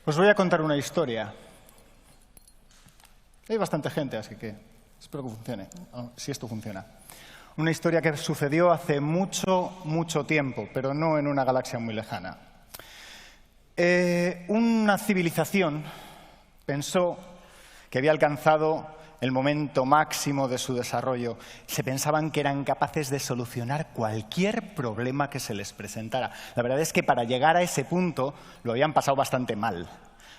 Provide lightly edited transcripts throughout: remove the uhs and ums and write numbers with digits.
Os voy a contar una historia. Hay bastante gente, así que espero que funcione, si esto funciona. Una historia que sucedió hace mucho, mucho tiempo, pero no en una galaxia muy lejana. Una civilización pensó que había alcanzado el momento máximo de su desarrollo. Se pensaban que eran capaces de solucionar cualquier problema que se les presentara. La verdad es que para llegar a ese punto lo habían pasado bastante mal.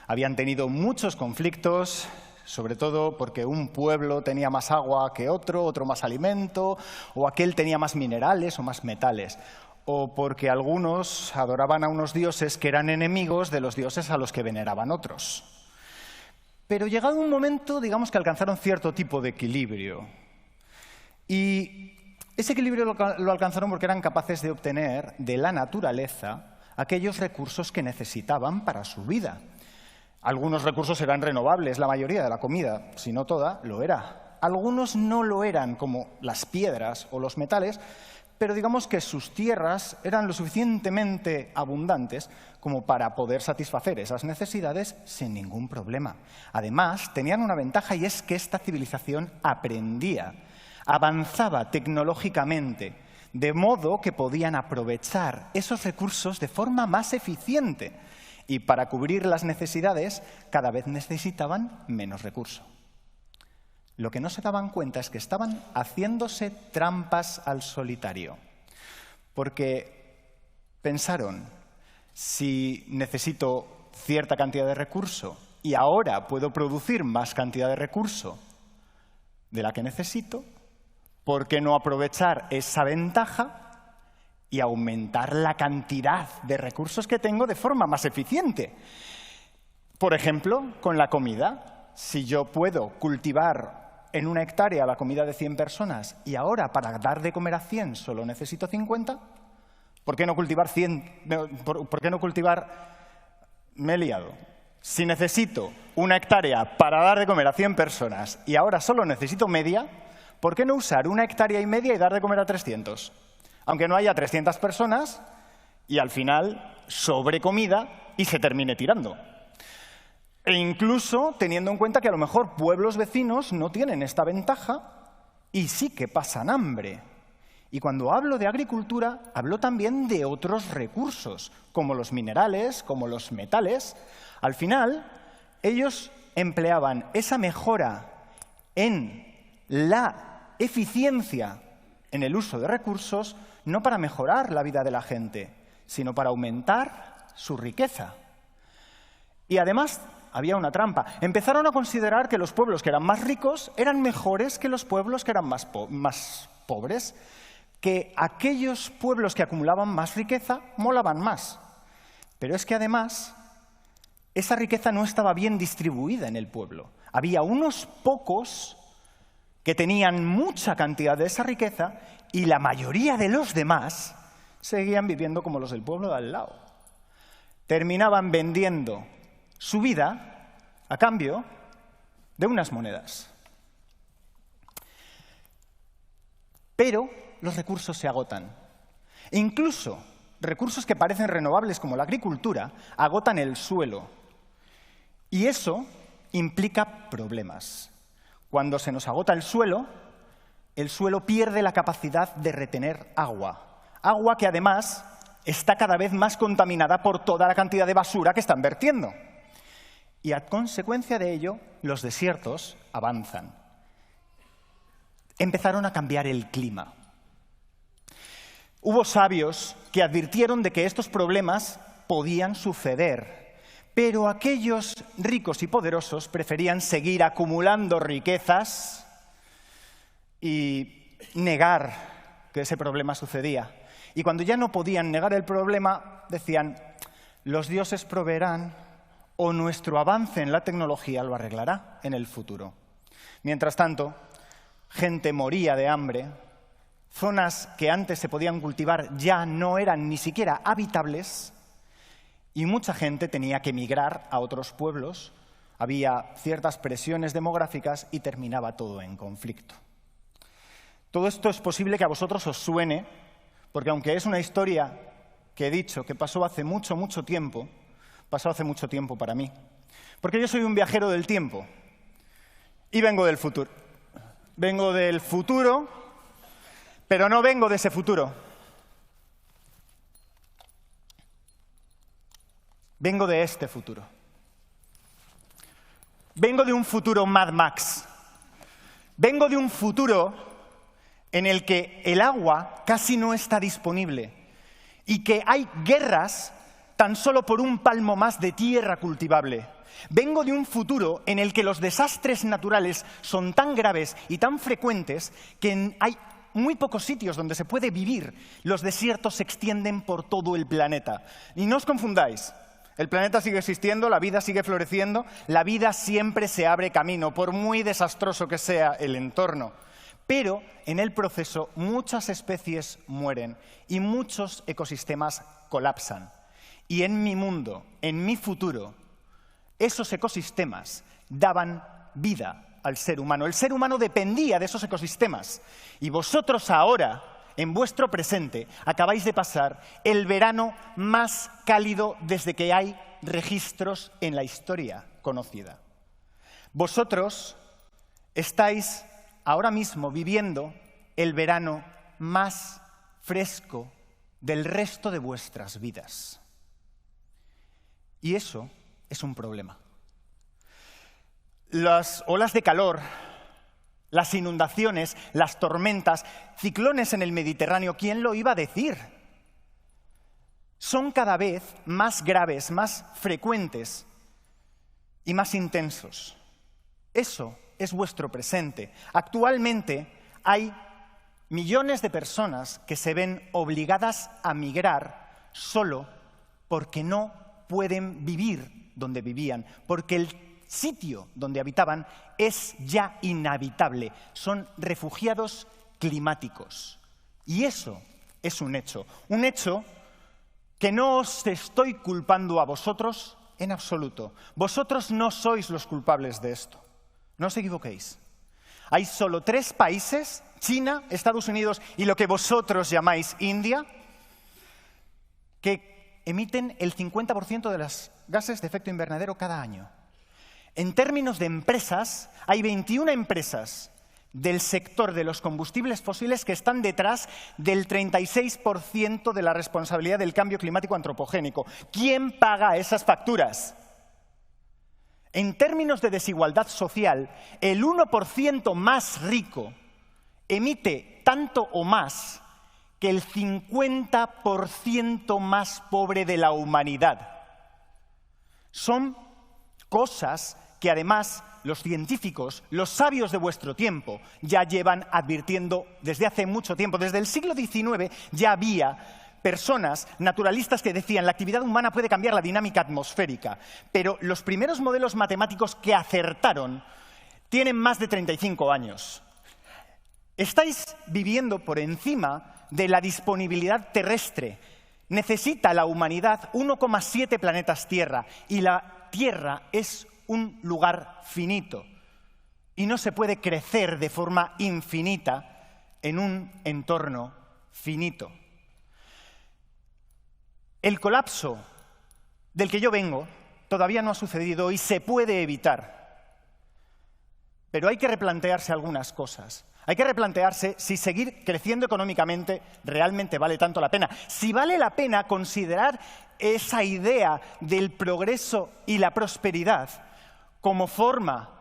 Habían tenido muchos conflictos, sobre todo porque un pueblo tenía más agua que otro más alimento, o aquel tenía más minerales o más metales, o porque algunos adoraban a unos dioses que eran enemigos de los dioses a los que veneraban otros. Pero llegado un momento, digamos que alcanzaron cierto tipo de equilibrio. Y ese equilibrio lo alcanzaron porque eran capaces de obtener de la naturaleza aquellos recursos que necesitaban para su vida. Algunos recursos eran renovables, la mayoría de la comida, si no toda, lo era. Algunos no lo eran, como las piedras o los metales, pero digamos que sus tierras eran lo suficientemente abundantes como para poder satisfacer esas necesidades sin ningún problema. Además, tenían una ventaja y es que esta civilización aprendía, avanzaba tecnológicamente, de modo que podían aprovechar esos recursos de forma más eficiente y para cubrir las necesidades cada vez necesitaban menos recursos. Lo que no se daban cuenta es que estaban haciéndose trampas al solitario, porque pensaron, si necesito cierta cantidad de recurso y ahora puedo producir más cantidad de recurso de la que necesito, ¿por qué no aprovechar esa ventaja y aumentar la cantidad de recursos que tengo de forma más eficiente? Por ejemplo, con la comida. Si yo puedo cultivar en una hectárea la comida de 100 personas y ahora para dar de comer a 100 solo necesito 50, ¿por qué no cultivar 100? ¿Por qué no cultivar? Me he liado. Si necesito una hectárea para dar de comer a 100 personas y ahora solo necesito media, ¿por qué no usar una hectárea y media y dar de comer a 300? Aunque no haya 300 personas y al final sobre comida y se termine tirando. E incluso teniendo en cuenta que a lo mejor pueblos vecinos no tienen esta ventaja y sí que pasan hambre. Y cuando hablo de agricultura, hablo también de otros recursos, como los minerales, como los metales. Al final, ellos empleaban esa mejora en la eficiencia en el uso de recursos, no para mejorar la vida de la gente, sino para aumentar su riqueza. Y además había una trampa. Empezaron a considerar que los pueblos que eran más ricos eran mejores que los pueblos que eran más pobres, que aquellos pueblos que acumulaban más riqueza molaban más. Pero es que además esa riqueza no estaba bien distribuida en el pueblo. Había unos pocos que tenían mucha cantidad de esa riqueza y la mayoría de los demás seguían viviendo como los del pueblo de al lado. Terminaban vendiendo su vida a cambio de unas monedas. Pero los recursos se agotan. E incluso recursos que parecen renovables como la agricultura agotan el suelo. Y eso implica problemas. Cuando se nos agota el suelo pierde la capacidad de retener agua. Agua que además está cada vez más contaminada por toda la cantidad de basura que están vertiendo. Y a consecuencia de ello, los desiertos avanzan. Empezaron a cambiar el clima. Hubo sabios que advirtieron de que estos problemas podían suceder, pero aquellos ricos y poderosos preferían seguir acumulando riquezas y negar que ese problema sucedía. Y cuando ya no podían negar el problema, decían, los dioses proveerán o nuestro avance en la tecnología lo arreglará en el futuro. Mientras tanto, gente moría de hambre, zonas que antes se podían cultivar ya no eran ni siquiera habitables y mucha gente tenía que emigrar a otros pueblos, había ciertas presiones demográficas y terminaba todo en conflicto. Todo esto es posible que a vosotros os suene, porque aunque es una historia que he dicho que pasó hace mucho, mucho tiempo, pasó hace mucho tiempo para mí. Porque yo soy un viajero del tiempo y vengo del futuro. Vengo del futuro, pero no vengo de ese futuro. Vengo de este futuro. Vengo de un futuro Mad Max. Vengo de un futuro en el que el agua casi no está disponible y que hay guerras tan solo por un palmo más de tierra cultivable. Vengo de un futuro en el que los desastres naturales son tan graves y tan frecuentes que hay muy pocos sitios donde se puede vivir. Los desiertos se extienden por todo el planeta. Y no os confundáis. El planeta sigue existiendo, la vida sigue floreciendo, la vida siempre se abre camino, por muy desastroso que sea el entorno. Pero en el proceso muchas especies mueren y muchos ecosistemas colapsan. Y en mi mundo, en mi futuro, esos ecosistemas daban vida al ser humano. El ser humano dependía de esos ecosistemas. Y vosotros ahora, en vuestro presente, acabáis de pasar el verano más cálido desde que hay registros en la historia conocida. Vosotros estáis ahora mismo viviendo el verano más fresco del resto de vuestras vidas. Y eso es un problema. Las olas de calor, las inundaciones, las tormentas, ciclones en el Mediterráneo, ¿quién lo iba a decir? Son cada vez más graves, más frecuentes y más intensos. Eso es vuestro presente. Actualmente hay millones de personas que se ven obligadas a migrar solo porque no pueden vivir donde vivían, porque el sitio donde habitaban es ya inhabitable. Son refugiados climáticos. Y eso es un hecho que no os estoy culpando a vosotros en absoluto. Vosotros no sois los culpables de esto. No os equivoquéis. Hay solo 3 países, China, Estados Unidos y lo que vosotros llamáis India, que emiten el 50% de los gases de efecto invernadero cada año. En términos de empresas, hay 21 empresas del sector de los combustibles fósiles que están detrás del 36% de la responsabilidad del cambio climático antropogénico. ¿Quién paga esas facturas? En términos de desigualdad social, el 1% más rico emite tanto o más que el 50% más pobre de la humanidad. Son cosas que además los científicos, los sabios de vuestro tiempo, ya llevan advirtiendo desde hace mucho tiempo. Desde el siglo XIX ya había personas naturalistas que decían la actividad humana puede cambiar la dinámica atmosférica, pero los primeros modelos matemáticos que acertaron tienen más de 35 años. Estáis viviendo por encima de la disponibilidad terrestre. Necesita la humanidad 1,7 planetas Tierra y la Tierra es un lugar finito y no se puede crecer de forma infinita en un entorno finito. El colapso del que yo vengo todavía no ha sucedido y se puede evitar, pero hay que replantearse algunas cosas. Hay que replantearse si seguir creciendo económicamente realmente vale tanto la pena. Si vale la pena considerar esa idea del progreso y la prosperidad como forma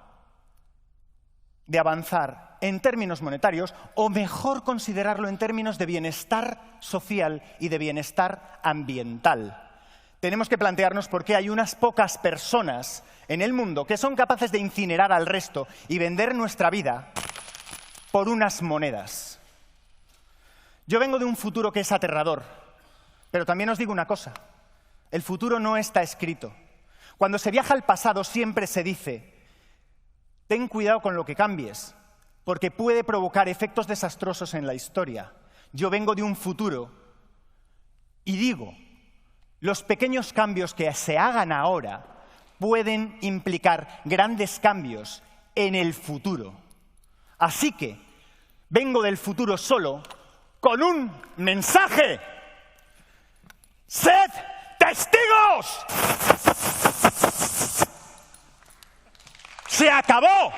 de avanzar en términos monetarios, o mejor considerarlo en términos de bienestar social y de bienestar ambiental. Tenemos que plantearnos por qué hay unas pocas personas en el mundo que son capaces de incinerar al resto y vender nuestra vida por unas monedas. Yo vengo de un futuro que es aterrador, pero también os digo una cosa, el futuro no está escrito. Cuando se viaja al pasado siempre se dice, ten cuidado con lo que cambies, porque puede provocar efectos desastrosos en la historia. Yo vengo de un futuro y digo, los pequeños cambios que se hagan ahora pueden implicar grandes cambios en el futuro. Así que vengo del futuro solo con un mensaje. ¡Sed testigos! ¡Se acabó!